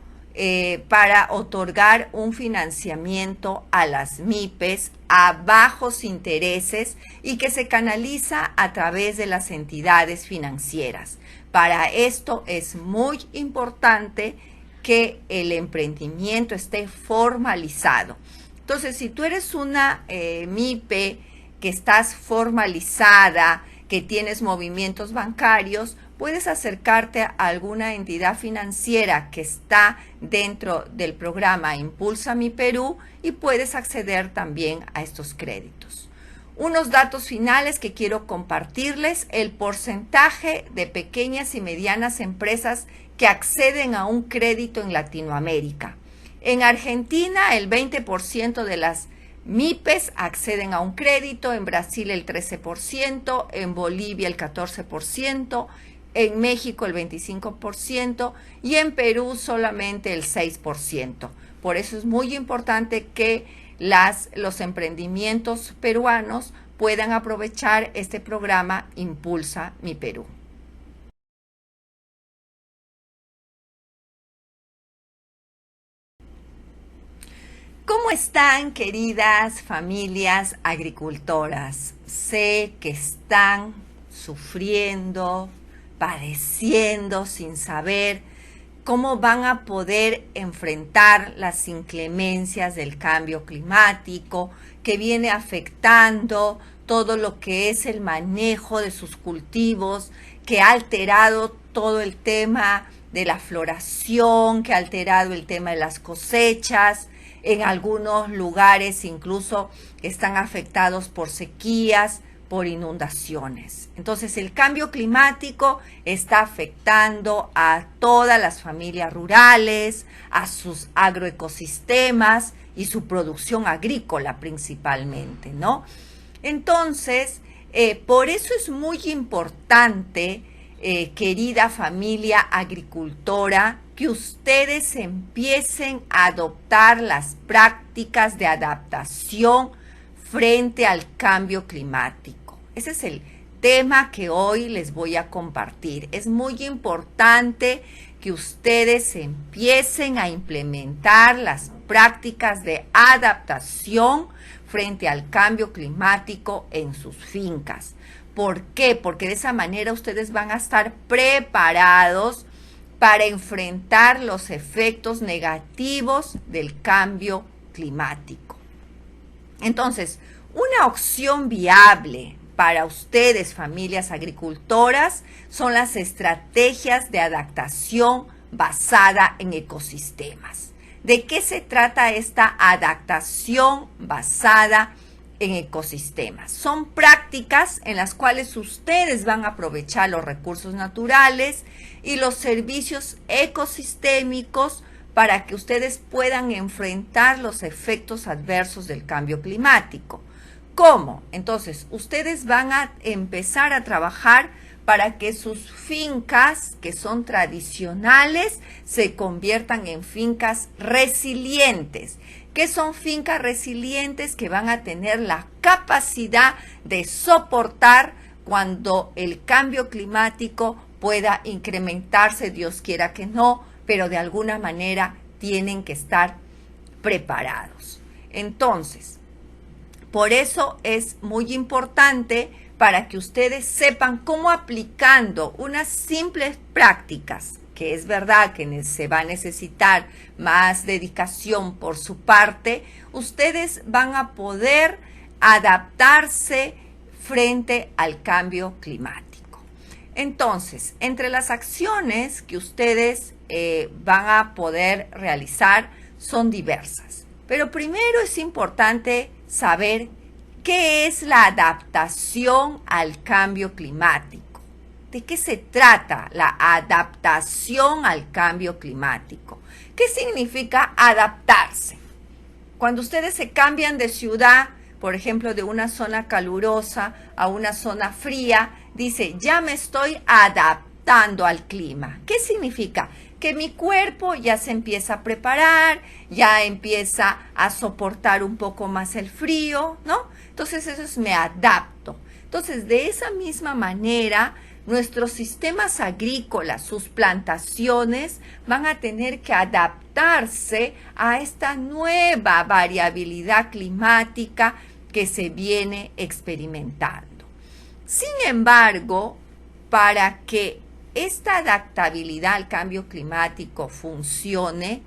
para otorgar un financiamiento a las MIPES a bajos intereses y que se canaliza a través de las entidades financieras. Para esto es muy importante que el emprendimiento esté formalizado. Entonces, si tú eres una MIPE que estás formalizada, que tienes movimientos bancarios, puedes acercarte a alguna entidad financiera que está dentro del programa Impulsa Mi Perú y puedes acceder también a estos créditos. Unos datos finales que quiero compartirles: el porcentaje de pequeñas y medianas empresas que acceden a un crédito en Latinoamérica. En Argentina, el 20% de las MIPES acceden a un crédito, en Brasil el 13%, en Bolivia el 14%, en México el 25% y en Perú solamente el 6%. Por eso es muy importante que los emprendimientos peruanos puedan aprovechar este programa Impulsa Mi Perú. ¿Cómo están, queridas familias agricultoras? Sé que están sufriendo, padeciendo sin saber cómo van a poder enfrentar las inclemencias del cambio climático que viene afectando todo lo que es el manejo de sus cultivos, que ha alterado todo el tema de la floración, que ha alterado el tema de las cosechas. En algunos lugares incluso están afectados por sequías, por inundaciones. Entonces el cambio climático está afectando a todas las familias rurales, a sus agroecosistemas y su producción agrícola principalmente, ¿no? Entonces, por eso es muy importante, querida familia agricultora, que ustedes empiecen a adoptar las prácticas de adaptación frente al cambio climático. Ese es el tema que hoy les voy a compartir. Es muy importante que ustedes empiecen a implementar las prácticas de adaptación frente al cambio climático en sus fincas. ¿Por qué? Porque de esa manera ustedes van a estar preparados para enfrentar los efectos negativos del cambio climático. Entonces, una opción viable para ustedes, familias agricultoras, son las estrategias de adaptación basada en ecosistemas. ¿De qué se trata esta adaptación basada en ecosistemas? Son prácticas en las cuales ustedes van a aprovechar los recursos naturales y los servicios ecosistémicos para que ustedes puedan enfrentar los efectos adversos del cambio climático. ¿Cómo? Entonces, ustedes van a empezar a trabajar para que sus fincas, que son tradicionales, se conviertan en fincas resilientes. ¿Qué son fincas resilientes? Que van a tener la capacidad de soportar cuando el cambio climático pueda incrementarse, Dios quiera que no, pero de alguna manera tienen que estar preparados. Entonces, por eso es muy importante para que ustedes sepan cómo, aplicando unas simples prácticas, que es verdad que se va a necesitar más dedicación por su parte, ustedes van a poder adaptarse frente al cambio climático. Entonces, entre las acciones que ustedes van a poder realizar son diversas. Pero primero es importante saber qué es la adaptación al cambio climático. ¿De qué se trata la adaptación al cambio climático? ¿Qué significa adaptarse? Cuando ustedes se cambian de ciudad, por ejemplo, de una zona calurosa a una zona fría, dice, ya me estoy adaptando al clima. ¿Qué significa? Que mi cuerpo ya se empieza a preparar, ya empieza a soportar un poco más el frío, ¿no? Entonces eso es me adapto. Entonces, de esa misma manera, nuestros sistemas agrícolas, sus plantaciones, van a tener que adaptarse a esta nueva variabilidad climática que se viene experimentando. Sin embargo, para que esta adaptabilidad al cambio climático funcione,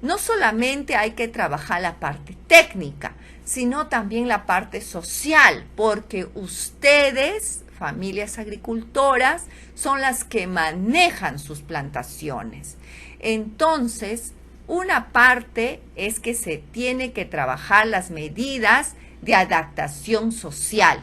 no solamente hay que trabajar la parte técnica, sino también la parte social, porque ustedes, familias agricultoras, son las que manejan sus plantaciones. Entonces, una parte es que se tiene que trabajar las medidas de adaptación social.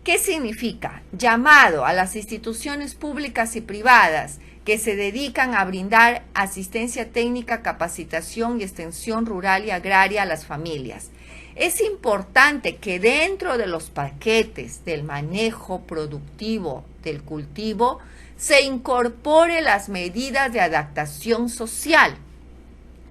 ¿Qué significa? Llamado a las instituciones públicas y privadas que se dedican a brindar asistencia técnica, capacitación y extensión rural y agraria a las familias. Es importante que dentro de los paquetes del manejo productivo del cultivo se incorpore las medidas de adaptación social.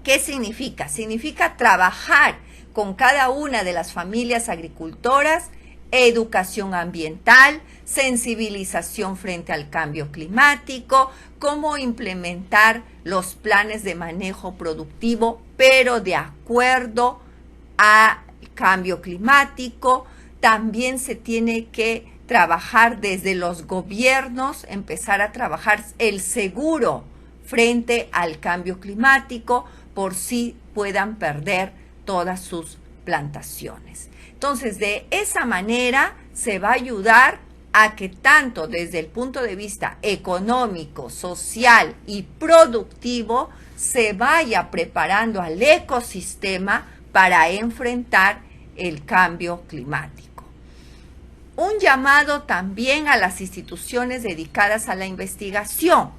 ¿Qué significa? Significa trabajar con cada una de las familias agricultoras, educación ambiental, sensibilización frente al cambio climático, cómo implementar los planes de manejo productivo, pero de acuerdo al cambio climático. También se tiene que trabajar desde los gobiernos, empezar a trabajar el seguro frente al cambio climático por si puedan perder todas sus plantaciones. Entonces, de esa manera se va a ayudar a que tanto desde el punto de vista económico, social y productivo se vaya preparando al ecosistema para enfrentar el cambio climático. Un llamado también a las instituciones dedicadas a la investigación,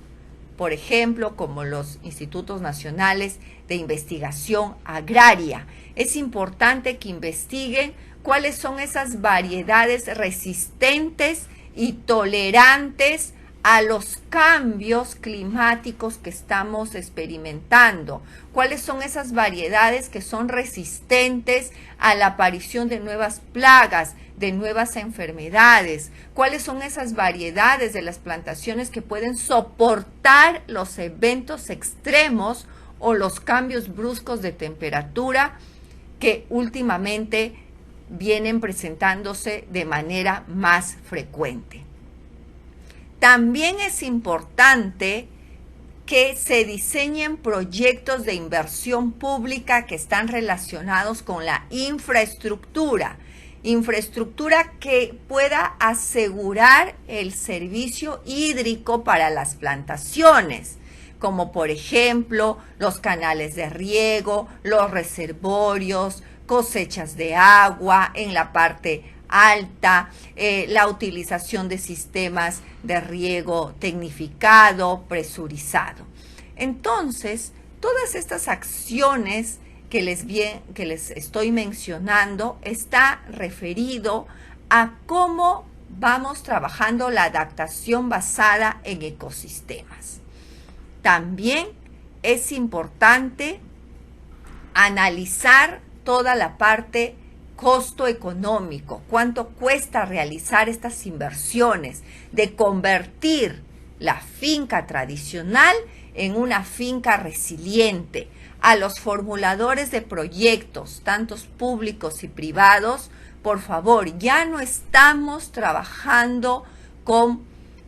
por ejemplo, como los Institutos Nacionales de Investigación Agraria. Es importante que investiguen cuáles son esas variedades resistentes y tolerantes a los cambios climáticos que estamos experimentando. ¿Cuáles son esas variedades que son resistentes a la aparición de nuevas plagas, de nuevas enfermedades? ¿Cuáles son esas variedades de las plantaciones que pueden soportar los eventos extremos o los cambios bruscos de temperatura que últimamente vienen presentándose de manera más frecuente? También es importante que se diseñen proyectos de inversión pública que están relacionados con la infraestructura que pueda asegurar el servicio hídrico para las plantaciones, como por ejemplo los canales de riego, los reservorios, cosechas de agua en la parte alta, la utilización de sistemas de riego tecnificado, presurizado. Entonces, todas estas acciones que les estoy mencionando está referido a cómo vamos trabajando la adaptación basada en ecosistemas. También es importante analizar toda la parte costo económico, cuánto cuesta realizar estas inversiones de convertir la finca tradicional en una finca resiliente. A los formuladores de proyectos, tantos públicos y privados, por favor, ya no estamos trabajando con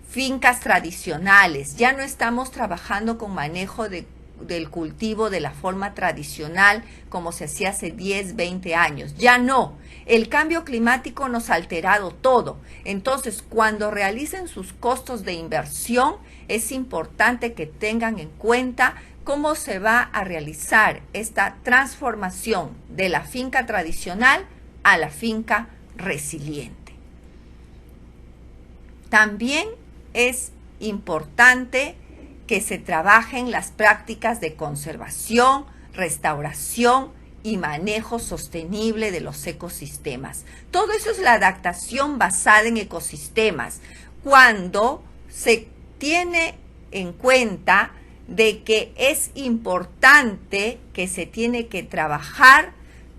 fincas tradicionales, ya no estamos trabajando con manejo del cultivo de la forma tradicional como se hacía hace 10, 20 años. Ya no. El cambio climático nos ha alterado todo. Entonces, cuando realicen sus costos de inversión, es importante que tengan en cuenta cómo se va a realizar esta transformación de la finca tradicional a la finca resiliente. También es importante que se trabajen las prácticas de conservación, restauración y manejo sostenible de los ecosistemas. Todo eso es la adaptación basada en ecosistemas, cuando se tiene en cuenta de que es importante que se tiene que trabajar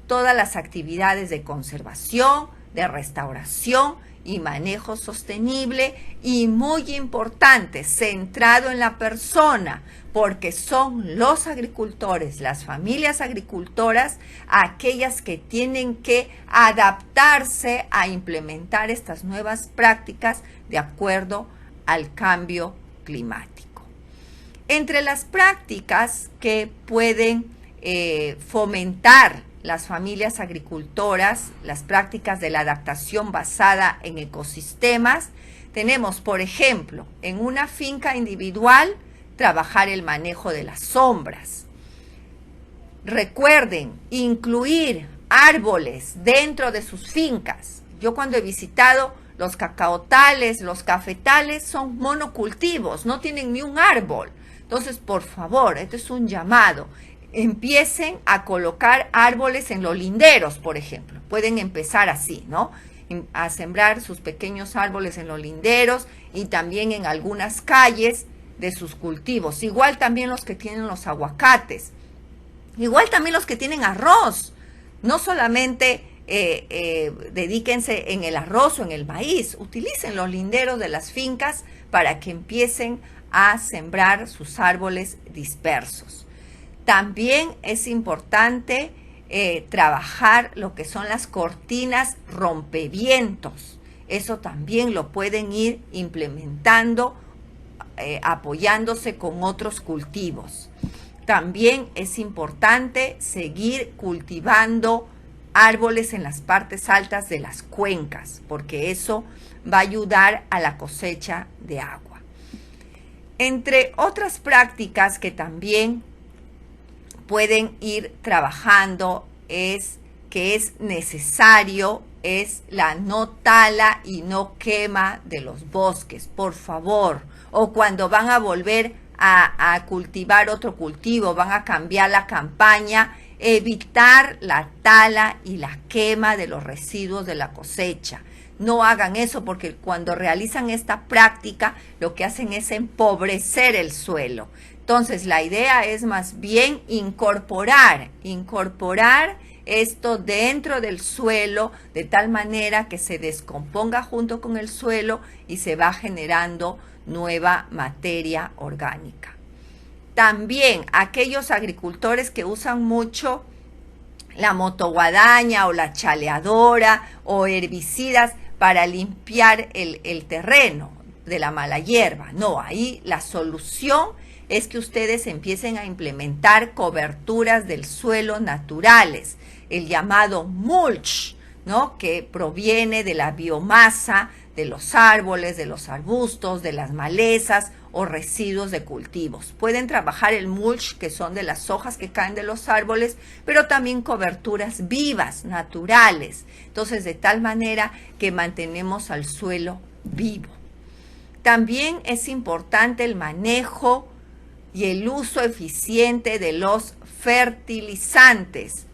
todas las actividades de conservación, de restauración y manejo sostenible, y muy importante, centrado en la persona, porque son los agricultores, las familias agricultoras, aquellas que tienen que adaptarse a implementar estas nuevas prácticas de acuerdo al cambio climático. Entre las prácticas que pueden fomentar las familias agricultoras, las prácticas de la adaptación basada en ecosistemas, tenemos, por ejemplo, en una finca individual, trabajar el manejo de las sombras. Recuerden, incluir árboles dentro de sus fincas. Yo cuando he visitado los cacaotales, los cafetales, son monocultivos, no tienen ni un árbol. Entonces, por favor, este es un llamado. Empiecen a colocar árboles en los linderos, por ejemplo. Pueden empezar así, ¿no? A sembrar sus pequeños árboles en los linderos y también en algunas calles de sus cultivos. Igual también los que tienen los aguacates. Igual también los que tienen arroz. No solamente dedíquense en el arroz o en el maíz. Utilicen los linderos de las fincas para que empiecen a sembrar sus árboles dispersos. También es importante trabajar lo que son las cortinas rompevientos. Eso también lo pueden ir implementando, apoyándose con otros cultivos. También es importante seguir cultivando árboles en las partes altas de las cuencas, porque eso va a ayudar a la cosecha de agua. Entre otras prácticas que también pueden ir trabajando que es necesario es la no tala y no quema de los bosques, por favor. O cuando van a volver a cultivar otro cultivo, van a cambiar la campaña, evitar la tala y la quema de los residuos de la cosecha. No hagan eso porque cuando realizan esta práctica lo que hacen es empobrecer el suelo. Entonces la idea es más bien incorporar esto dentro del suelo de tal manera que se descomponga junto con el suelo y se va generando nueva materia orgánica. También aquellos agricultores que usan mucho la motoguadaña o la chaleadora o herbicidas para limpiar el terreno de la mala hierba. No, ahí la solución es que ustedes empiecen a implementar coberturas del suelo naturales, el llamado mulch, ¿no? Que proviene de la biomasa de los árboles, de los arbustos, de las malezas o residuos de cultivos. Pueden trabajar el mulch, que son de las hojas que caen de los árboles, pero también coberturas vivas, naturales. Entonces, de tal manera que mantenemos al suelo vivo. También es importante el manejo y el uso eficiente de los fertilizantes.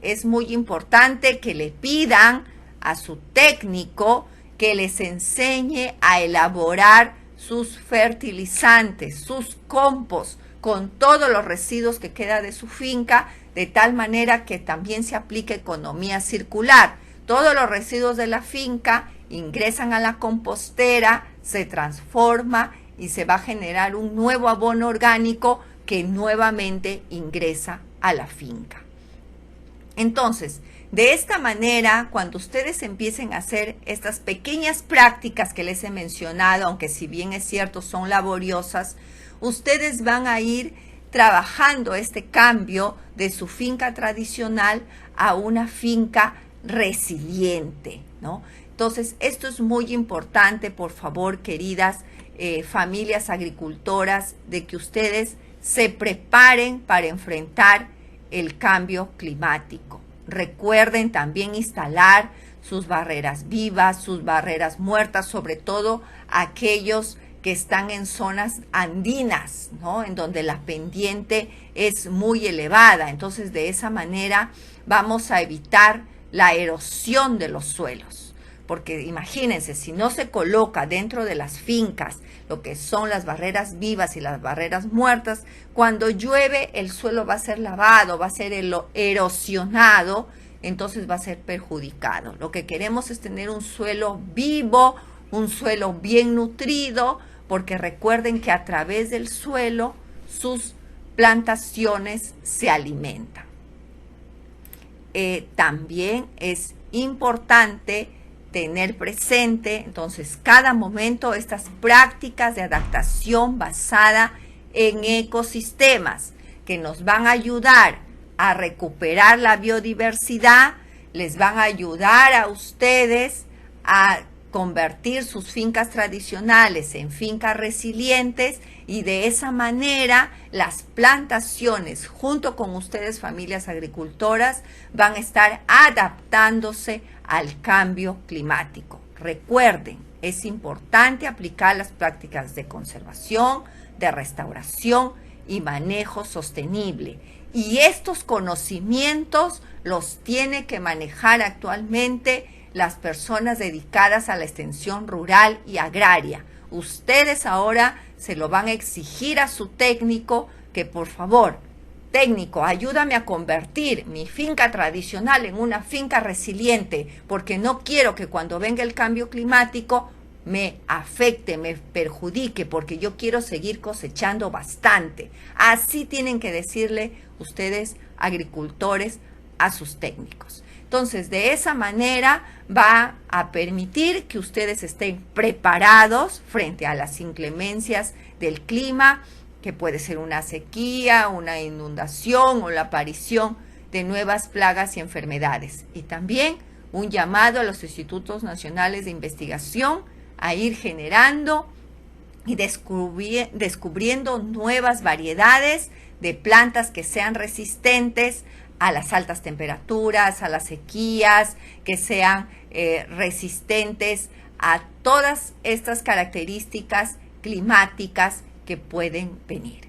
Es muy importante que le pidan a su técnico que les enseñe a elaborar sus fertilizantes, sus compost, con todos los residuos que queda de su finca, de tal manera que también se aplique economía circular. Todos los residuos de la finca ingresan a la compostera, se transforma y se va a generar un nuevo abono orgánico que nuevamente ingresa a la finca. Entonces, de esta manera, cuando ustedes empiecen a hacer estas pequeñas prácticas que les he mencionado, aunque si bien es cierto son laboriosas, ustedes van a ir trabajando este cambio de su finca tradicional a una finca resiliente, ¿no? Entonces, esto es muy importante, por favor, queridas familias agricultoras, de que ustedes se preparen para enfrentar el cambio climático. Recuerden también instalar sus barreras vivas, sus barreras muertas, sobre todo aquellos que están en zonas andinas, ¿no? En donde la pendiente es muy elevada. Entonces, de esa manera vamos a evitar la erosión de los suelos. Porque imagínense, si no se coloca dentro de las fincas lo que son las barreras vivas y las barreras muertas, cuando llueve el suelo va a ser lavado, va a ser erosionado, entonces va a ser perjudicado. Lo que queremos es tener un suelo vivo, un suelo bien nutrido, porque recuerden que a través del suelo sus plantaciones se alimentan. También es importante tener presente, entonces, cada momento estas prácticas de adaptación basada en ecosistemas que nos van a ayudar a recuperar la biodiversidad, les van a ayudar a ustedes a convertir sus fincas tradicionales en fincas resilientes y de esa manera las plantaciones junto con ustedes, familias agricultoras, van a estar adaptándose al cambio climático. Recuerden, es importante aplicar las prácticas de conservación, de restauración y manejo sostenible. Y estos conocimientos los tiene que manejar actualmente las personas dedicadas a la extensión rural y agraria. Ustedes ahora se lo van a exigir a su técnico que, por favor, técnico, ayúdame a convertir mi finca tradicional en una finca resiliente, porque no quiero que cuando venga el cambio climático me afecte, me perjudique, porque yo quiero seguir cosechando bastante. Así tienen que decirle ustedes, agricultores, a sus técnicos. Entonces, de esa manera va a permitir que ustedes estén preparados frente a las inclemencias del clima, que puede ser una sequía, una inundación o la aparición de nuevas plagas y enfermedades. Y también un llamado a los institutos nacionales de investigación a ir generando y descubriendo nuevas variedades de plantas que sean resistentes a las altas temperaturas, a las sequías, que sean resistentes a todas estas características climáticas que pueden venir.